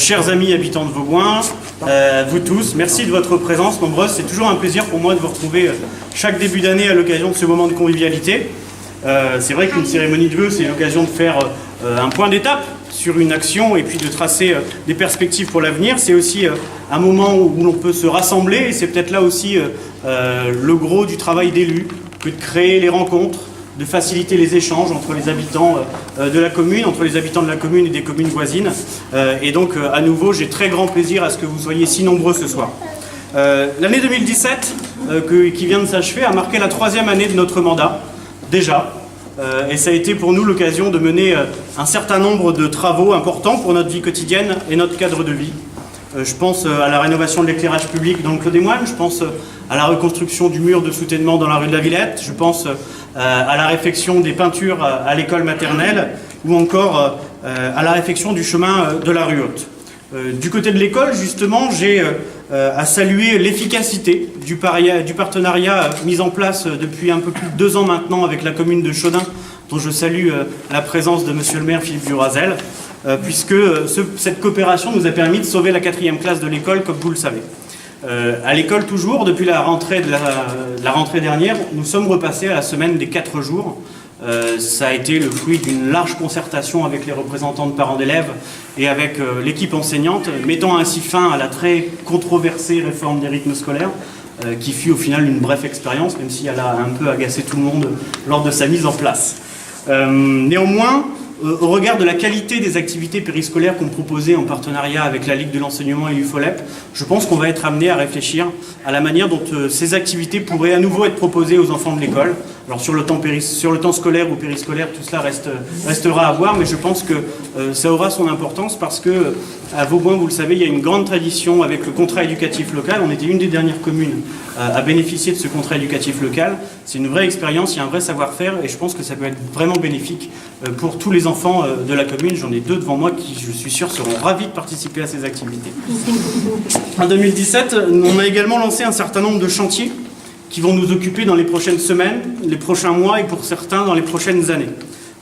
chers amis habitants de Vaugoin, vous tous, merci de votre présence nombreuse. C'est toujours un plaisir pour moi de vous retrouver chaque début d'année à l'occasion de ce moment de convivialité. C'est vrai qu'une cérémonie de vœux, c'est l'occasion de faire un point d'étape sur une action et puis de tracer des perspectives pour l'avenir. C'est aussi un moment où l'on peut se rassembler et c'est peut-être là aussi le gros du travail d'élu, que de créer les rencontres, de faciliter les échanges entre les habitants de la commune, entre les habitants de la commune et des communes voisines. Et donc, à nouveau, j'ai très grand plaisir à ce que vous soyez si nombreux ce soir. L'année 2017, qui vient de s'achever, a marqué la 3e année de notre mandat, déjà. Et ça a été pour nous l'occasion de mener un certain nombre de travaux importants pour notre vie quotidienne et notre cadre de vie. Je pense à la rénovation de l'éclairage public dans le Clos des Moines, je pense à la reconstruction du mur de soutènement dans la rue de la Villette, je pense à la réfection des peintures à l'école maternelle ou encore à la réfection du chemin de la rue Haute. Du côté de l'école, justement, j'ai à saluer l'efficacité du partenariat mis en place depuis un peu plus de 2 ans maintenant avec la commune de Chaudun, dont je salue la présence de monsieur le maire Philippe Durazel, puisque cette coopération nous a permis de sauver la 4e classe de l'école, comme vous le savez. À l'école toujours, depuis la rentrée dernière, nous sommes repassés à la semaine des 4 jours. Ça a été le fruit d'une large concertation avec les représentants de parents d'élèves et avec l'équipe enseignante, mettant ainsi fin à la très controversée réforme des rythmes scolaires, qui fut au final une brève expérience, même si elle a un peu agacé tout le monde lors de sa mise en place. Néanmoins, au regard de la qualité des activités périscolaires qu'on proposait en partenariat avec la Ligue de l'enseignement et l'UFOLEP, je pense qu'on va être amené à réfléchir à la manière dont ces activités pourraient à nouveau être proposées aux enfants de l'école. Alors sur le temps scolaire ou périscolaire, tout cela restera à voir, mais je pense que ça aura son importance parce que à Vaugoin, vous le savez, il y a une grande tradition avec le contrat éducatif local. On était une des dernières communes à bénéficier de ce contrat éducatif local. C'est une vraie expérience, il y a un vrai savoir-faire et je pense que ça peut être vraiment bénéfique pour tous les enfants de la commune. J'en ai 2 devant moi qui, je suis sûr, seront ravis de participer à ces activités. En 2017, on a également lancé un certain nombre de chantiers qui vont nous occuper dans les prochaines semaines, les prochains mois et pour certains dans les prochaines années.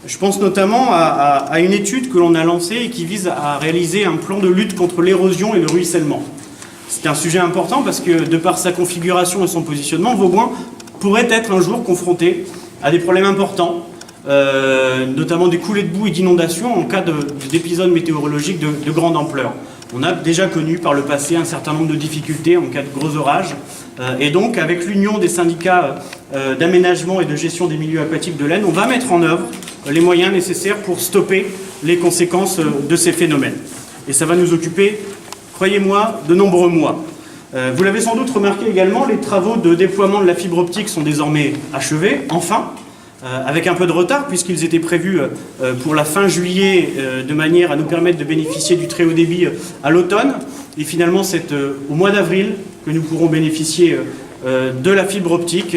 Je pense notamment à une étude que l'on a lancée et qui vise à réaliser un plan de lutte contre l'érosion et le ruissellement. C'est un sujet important parce que, de par sa configuration et son positionnement, Vaugoin pourrait être un jour confronté à des problèmes importants, notamment des coulées de boue et d'inondations en cas d'épisodes météorologiques de grande ampleur. On a déjà connu par le passé un certain nombre de difficultés en cas de gros orages. Et donc, avec l'union des syndicats d'aménagement et de gestion des milieux aquatiques de l'Aisne, on va mettre en œuvre les moyens nécessaires pour stopper les conséquences de ces phénomènes. Et ça va nous occuper, croyez-moi, de nombreux mois. Vous l'avez sans doute remarqué également, les travaux de déploiement de la fibre optique sont désormais achevés, enfin, avec un peu de retard puisqu'ils étaient prévus pour la fin juillet de manière à nous permettre de bénéficier du très haut débit à l'automne. Et finalement, c'est au mois d'avril que nous pourrons bénéficier de la fibre optique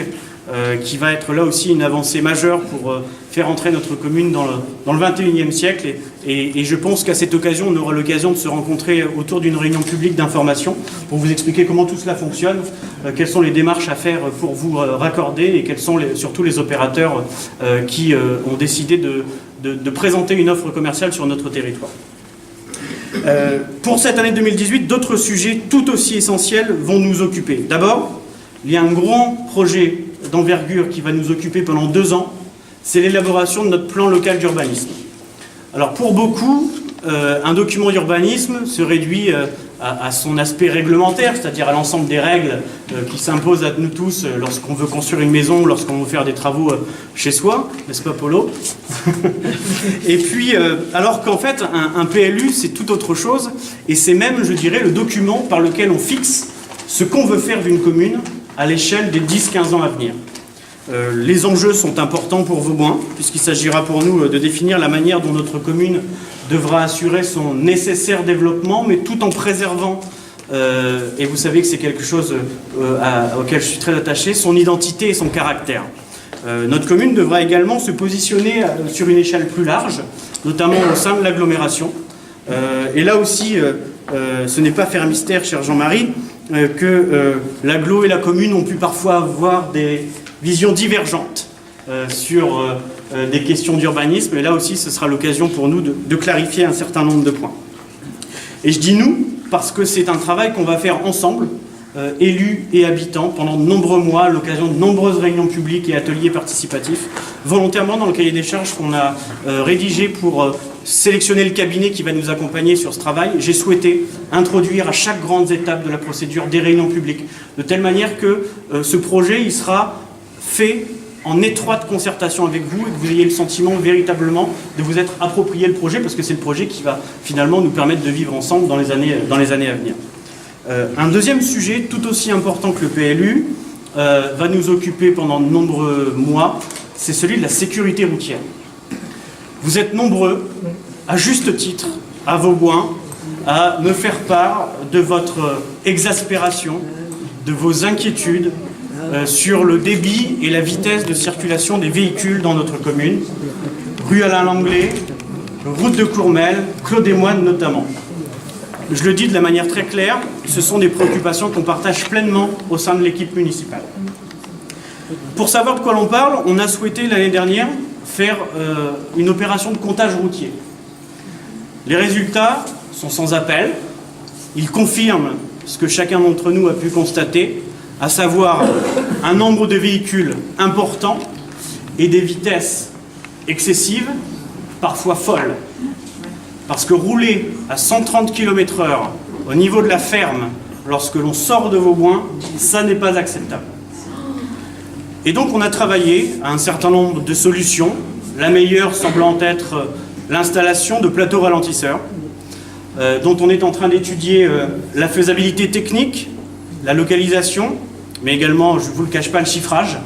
qui va être là aussi une avancée majeure pour faire entrer notre commune dans le 21e siècle. Et je pense qu'à cette occasion, on aura l'occasion de se rencontrer autour d'une réunion publique d'information pour vous expliquer comment tout cela fonctionne, quelles sont les démarches à faire pour vous raccorder et quels sont surtout les opérateurs qui ont décidé de présenter une offre commerciale sur notre territoire. Pour cette année 2018, d'autres sujets tout aussi essentiels vont nous occuper. D'abord, il y a un grand projet d'envergure qui va nous occuper pendant 2 ans, c'est l'élaboration de notre plan local d'urbanisme. Alors pour beaucoup, un document d'urbanisme se réduit à son aspect réglementaire, c'est-à-dire à l'ensemble des règles qui s'imposent à nous tous lorsqu'on veut construire une maison ou lorsqu'on veut faire des travaux chez soi, n'est-ce pas Polo? Et puis, alors qu'en fait, un PLU, c'est tout autre chose, et c'est même, je dirais, le document par lequel on fixe ce qu'on veut faire d'une commune à l'échelle des 10-15 ans à venir. Les enjeux sont importants pour Vaugoin, puisqu'il s'agira pour nous de définir la manière dont notre commune devra assurer son nécessaire développement, mais tout en préservant, et vous savez que c'est quelque chose auquel je suis très attaché, son identité et son caractère. Notre commune devra également se positionner sur une échelle plus large, notamment au sein de l'agglomération. Et là aussi, ce n'est pas faire mystère, cher Jean-Marie, que l'agglo et la commune ont pu parfois avoir des visions divergentes sur des questions d'urbanisme. Et là aussi, ce sera l'occasion pour nous de clarifier un certain nombre de points. Et je dis nous, parce que c'est un travail qu'on va faire ensemble, élus et habitants, pendant de nombreux mois, à l'occasion de nombreuses réunions publiques et ateliers participatifs, volontairement dans le cahier des charges qu'on a rédigé pour sélectionner le cabinet qui va nous accompagner sur ce travail. J'ai souhaité introduire à chaque grande étape de la procédure des réunions publiques, de telle manière que ce projet il sera fait en étroite concertation avec vous et que vous ayez le sentiment véritablement de vous être approprié le projet, parce que c'est le projet qui va finalement nous permettre de vivre ensemble dans les années à venir. Un deuxième sujet tout aussi important que le PLU va nous occuper pendant de nombreux mois, c'est celui de la sécurité routière. Vous êtes nombreux, à juste titre, à Vauboin, à me faire part de votre exaspération, de vos inquiétudes sur le débit et la vitesse de circulation des véhicules dans notre commune, rue Alain Langlais, route de Courmelles, Clos des Moines notamment. Je le dis de la manière très claire, ce sont des préoccupations qu'on partage pleinement au sein de l'équipe municipale. Pour savoir de quoi l'on parle, on a souhaité l'année dernière faire une opération de comptage routier. Les résultats sont sans appel, ils confirment ce que chacun d'entre nous a pu constater, à savoir un nombre de véhicules important et des vitesses excessives, parfois folles. Parce que rouler à 130 km/h au niveau de la ferme, lorsque l'on sort de Vauboin, ça n'est pas acceptable. Et donc on a travaillé à un certain nombre de solutions, la meilleure semblant être l'installation de plateaux ralentisseurs, dont on est en train d'étudier la faisabilité technique, la localisation, mais également, je ne vous le cache pas, le chiffrage.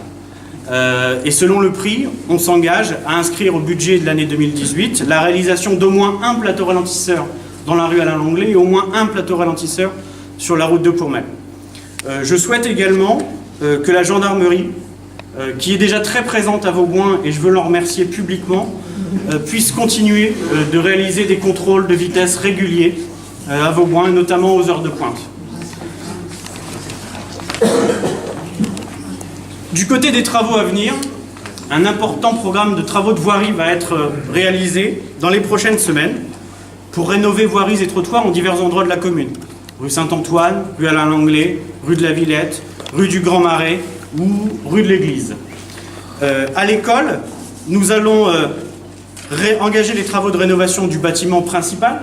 Et selon le prix, on s'engage à inscrire au budget de l'année 2018 la réalisation d'au moins un plateau ralentisseur dans la rue Alain Langlais et au moins un plateau ralentisseur sur la route de Courmelles. Je souhaite également que la gendarmerie, qui est déjà très présente à Vauboin, et je veux l'en remercier publiquement, puisse continuer de réaliser des contrôles de vitesse réguliers à Vauboin, notamment aux heures de pointe. Du côté des travaux à venir, un important programme de travaux de voirie va être réalisé dans les prochaines semaines pour rénover voiries et trottoirs en divers endroits de la commune. Rue Saint-Antoine, rue Alain Langlais, rue de la Villette, rue du Grand Marais ou rue de l'Église. À l'école, nous allons engager les travaux de rénovation du bâtiment principal,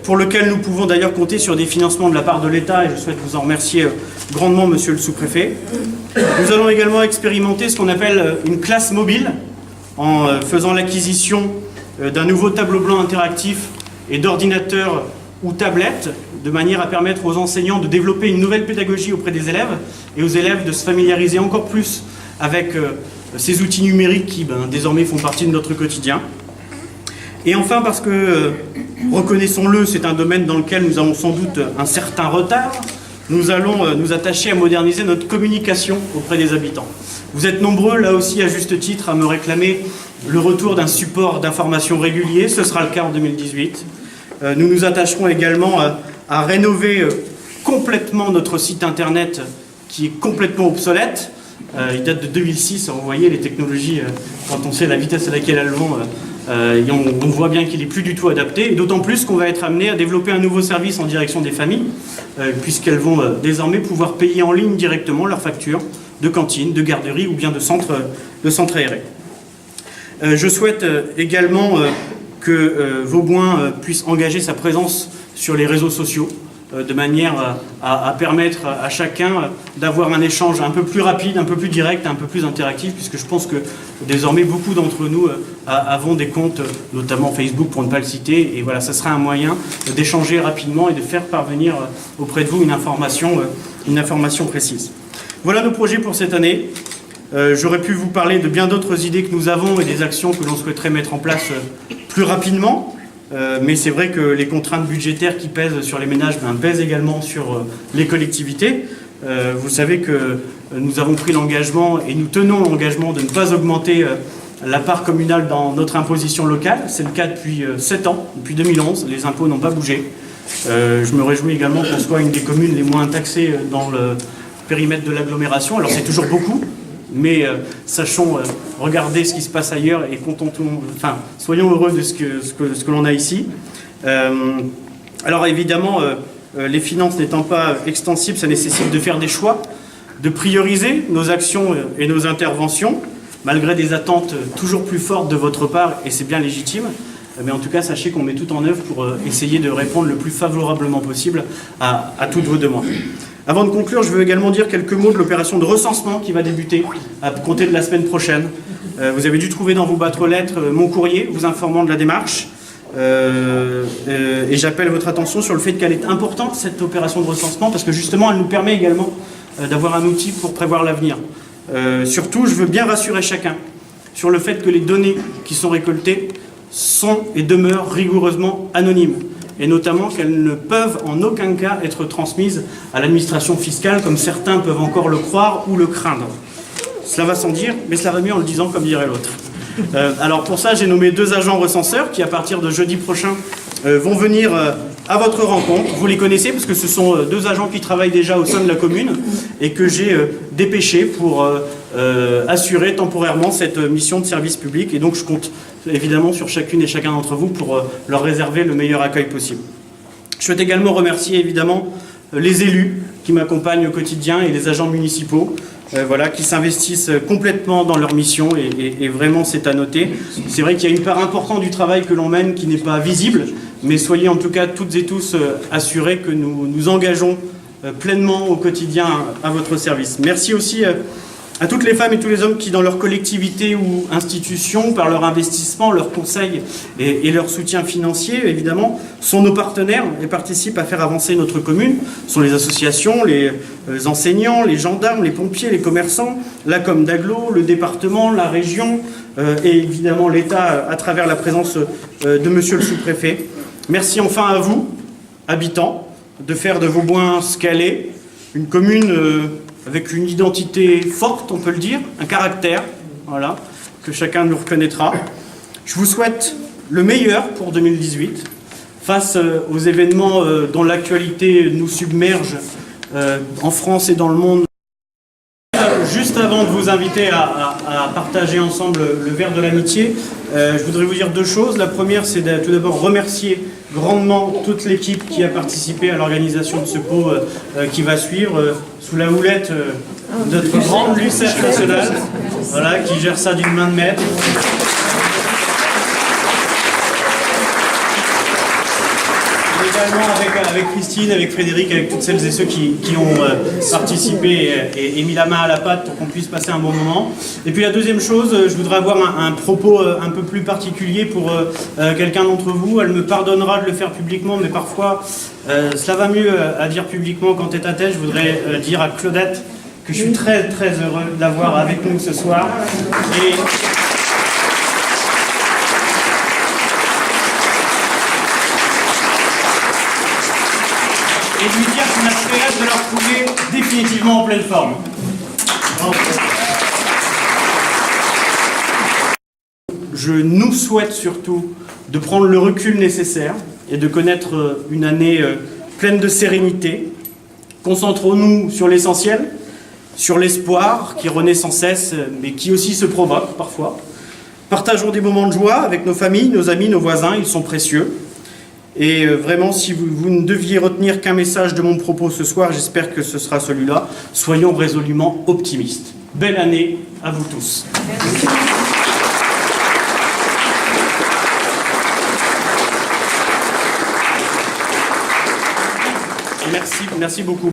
pour lequel nous pouvons d'ailleurs compter sur des financements de la part de l'État, et je souhaite vous en remercier grandement, monsieur le sous-préfet. Nous allons également expérimenter ce qu'on appelle une classe mobile, en faisant l'acquisition d'un nouveau tableau blanc interactif et d'ordinateurs ou tablettes, de manière à permettre aux enseignants de développer une nouvelle pédagogie auprès des élèves, et aux élèves de se familiariser encore plus avec ces outils numériques qui désormais font partie de notre quotidien. Et enfin, parce que, reconnaissons-le, c'est un domaine dans lequel nous avons sans doute un certain retard, nous allons nous attacher à moderniser notre communication auprès des habitants. Vous êtes nombreux, là aussi à juste titre, à me réclamer le retour d'un support d'information régulier. Ce sera le cas en 2018. Nous nous attacherons également à rénover complètement notre site internet qui est complètement obsolète. Il date de 2006, vous voyez les technologies, quand on sait la vitesse à laquelle elles vont, on voit bien qu'il n'est plus du tout adapté, et d'autant plus qu'on va être amené à développer un nouveau service en direction des familles, puisqu'elles vont désormais pouvoir payer en ligne directement leurs factures de cantine, de garderie ou bien de centres aérés. Je souhaite également que Vauboin puisse engager sa présence sur les réseaux sociaux, de manière à permettre à chacun d'avoir un échange un peu plus rapide, un peu plus direct, un peu plus interactif, puisque je pense que désormais beaucoup d'entre nous avons des comptes, notamment Facebook pour ne pas le citer, et voilà, ça sera un moyen d'échanger rapidement et de faire parvenir auprès de vous une information précise. Voilà nos projets pour cette année. J'aurais pu vous parler de bien d'autres idées que nous avons et des actions que l'on souhaiterait mettre en place plus rapidement. Mais c'est vrai que les contraintes budgétaires qui pèsent sur les ménages pèsent également sur les collectivités. Vous savez que nous avons pris l'engagement et nous tenons l'engagement de ne pas augmenter la part communale dans notre imposition locale. C'est le cas depuis 7 ans, depuis 2011. Les impôts n'ont pas bougé. Je me réjouis également qu'on soit une des communes les moins taxées dans le périmètre de l'agglomération. Alors c'est toujours beaucoup, mais sachons regarder ce qui se passe ailleurs et soyons heureux de ce que l'on a ici. Alors évidemment, les finances n'étant pas extensibles, ça nécessite de faire des choix, de prioriser nos actions et nos interventions, malgré des attentes toujours plus fortes de votre part, et c'est bien légitime. Mais en tout cas, sachez qu'on met tout en œuvre pour essayer de répondre le plus favorablement possible à toutes vos demandes. Avant de conclure, je veux également dire quelques mots de l'opération de recensement qui va débuter à compter de la semaine prochaine. Vous avez dû trouver dans vos boîtes aux lettres mon courrier vous informant de la démarche. Et j'appelle votre attention sur le fait qu'elle est importante, cette opération de recensement, parce que justement, elle nous permet également d'avoir un outil pour prévoir l'avenir. Surtout, je veux bien rassurer chacun sur le fait que les données qui sont récoltées sont et demeurent rigoureusement anonymes, et notamment qu'elles ne peuvent en aucun cas être transmises à l'administration fiscale, comme certains peuvent encore le croire ou le craindre. Cela va sans dire, mais cela va mieux en le disant, comme dirait l'autre. Alors pour ça, j'ai nommé 2 agents recenseurs qui, à partir de jeudi prochain, vont venir à votre rencontre. Vous les connaissez parce que ce sont 2 agents qui travaillent déjà au sein de la commune et que j'ai dépêchés pour assurer temporairement cette mission de service public. Et donc je compte évidemment sur chacune et chacun d'entre vous pour leur réserver le meilleur accueil possible. Je souhaite également remercier évidemment les élus qui m'accompagnent au quotidien et les agents municipaux qui s'investissent complètement dans leur mission et vraiment c'est à noter. C'est vrai qu'il y a une part importante du travail que l'on mène qui n'est pas visible, mais soyez en tout cas toutes et tous assurés que nous nous engageons pleinement au quotidien à votre service. Merci aussi à toutes les femmes et tous les hommes qui, dans leur collectivité ou institution, par leur investissement, leurs conseils et leur soutien financier, évidemment, sont nos partenaires et participent à faire avancer notre commune. Ce sont les associations, les enseignants, les gendarmes, les pompiers, les commerçants, la com d'agglo, le département, la région et évidemment l'État à travers la présence de monsieur le sous-préfet. Merci enfin à vous, habitants, de faire de Vauboin ce qu'elle est, une commune avec une identité forte, on peut le dire, un caractère, voilà, que chacun nous reconnaîtra. Je vous souhaite le meilleur pour 2018, face aux événements dont l'actualité nous submerge en France et dans le monde. Juste avant de vous inviter à partager ensemble le verre de l'amitié, je voudrais vous dire 2 choses. La première, c'est tout d'abord remercier grandement toute l'équipe qui a participé à l'organisation de ce pot qui va suivre, sous la houlette de notre grande Lucette nationale, voilà, qui gère ça d'une main de maître. Également avec Christine, avec Frédéric, avec toutes celles et ceux qui ont participé et mis la main à la pâte pour qu'on puisse passer un bon moment. Et puis la deuxième chose, je voudrais avoir un propos un peu plus particulier pour quelqu'un d'entre vous. Elle me pardonnera de le faire publiquement, mais parfois cela va mieux à dire publiquement qu'en tête à tête. Je voudrais dire à Claudette que je suis très très heureux de l'avoir avec nous ce soir. Et lui dire qu'on a très hâte de la retrouver définitivement en pleine forme. Je nous souhaite surtout de prendre le recul nécessaire et de connaître une année pleine de sérénité. Concentrons-nous sur l'essentiel, sur l'espoir qui renaît sans cesse, mais qui aussi se provoque parfois. Partageons des moments de joie avec nos familles, nos amis, nos voisins, ils sont précieux. Et vraiment, si vous ne deviez retenir qu'un message de mon propos ce soir, j'espère que ce sera celui-là. Soyons résolument optimistes. Belle année à vous tous. Et merci beaucoup.